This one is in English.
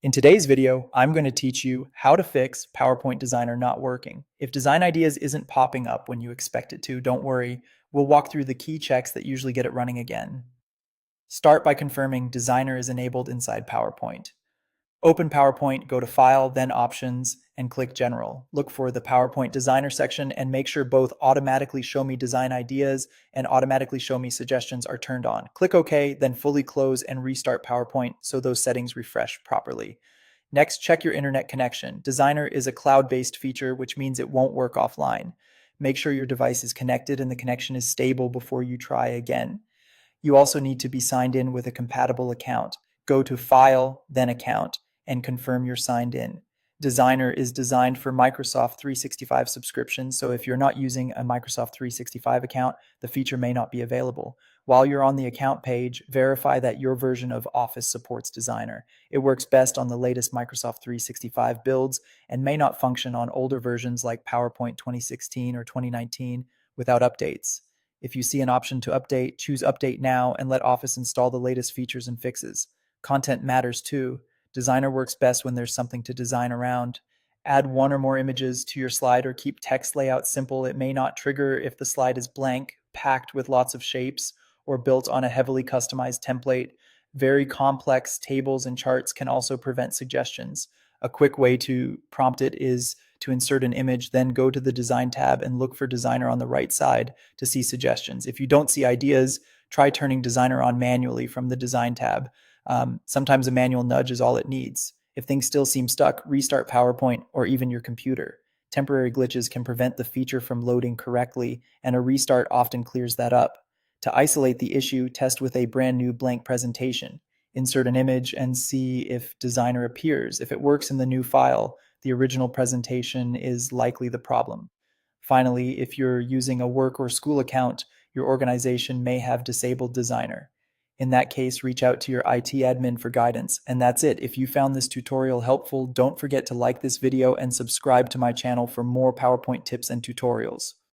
In today's video, I'm going to teach you how to fix PowerPoint Designer not working. If Design Ideas isn't popping up when you expect it to, don't worry. We'll walk through the key checks that usually get it running again. Start by confirming Designer is enabled inside PowerPoint. Open PowerPoint, go to File, then Options, and click General. Look for the PowerPoint Designer section and make sure both Automatically Show Me Design Ideas and Automatically Show Me Suggestions are turned on. Click OK, then fully close and restart PowerPoint so those settings refresh properly. Next, check your internet connection. Designer is a cloud-based feature, which means it won't work offline. Make sure your device is connected and the connection is stable before you try again. You also need to be signed in with a compatible account. Go to File, then Account, and confirm you're signed in. Designer is designed for Microsoft 365 subscriptions, so if you're not using a Microsoft 365 account, the feature may not be available. While you're on the account page, verify that your version of Office supports Designer. It works best on the latest Microsoft 365 builds and may not function on older versions like PowerPoint 2016 or 2019 without updates. If you see an option to update, choose Update Now and let Office install the latest features and fixes. Content matters too. Designer works best when there's something to design around. Add one or more images to your slide or keep text layout simple. It may not trigger if the slide is blank, packed with lots of shapes, or built on a heavily customized template. Very complex tables and charts can also prevent suggestions. A quick way to prompt it is to insert an image, then go to the Design tab and look for Designer on the right side to see suggestions. If you don't see ideas, try turning Designer on manually from the Design tab. Sometimes a manual nudge is all it needs. If things still seem stuck, restart PowerPoint or even your computer. Temporary glitches can prevent the feature from loading correctly, and a restart often clears that up. To isolate the issue, test with a brand new blank presentation. Insert an image and see if Designer appears. If it works in the new file, the original presentation is likely the problem. Finally, if you're using a work or school account, your organization may have disabled Designer. In that case, reach out to your IT admin for guidance. And that's it. If you found this tutorial helpful, don't forget to like this video and subscribe to my channel for more PowerPoint tips and tutorials.